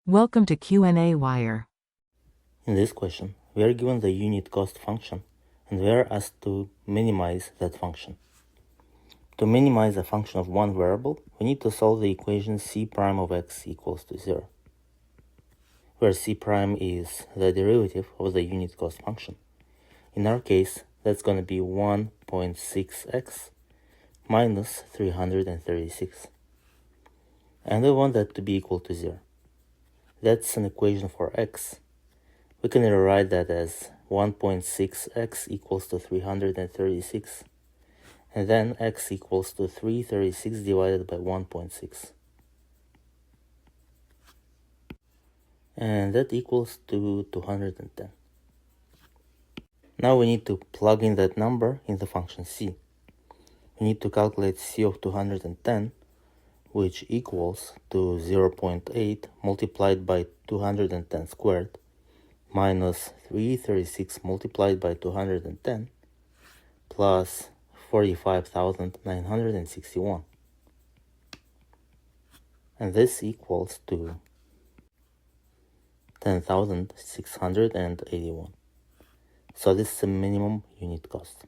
Welcome to qnawire. In this question, we are given the unit cost function and we are asked to minimize that function. To minimize a function of one variable, we need to solve the equation c prime of x equals to 0, where c prime is the derivative of the unit cost function. In our case, that's going to be 1.6x minus 336. And we want that to be equal to 0. That's an equation for x. We can rewrite that as 1.6x equals to 336, and then x equals to 336 divided by 1.6. And that equals to 210. Now we need to plug in that number in the function c. We need to calculate c of 210, which equals to 0.8 multiplied by 210 squared, minus 336 multiplied by 210, plus 45,961. And this equals to 10,681. So this is the minimum unit cost.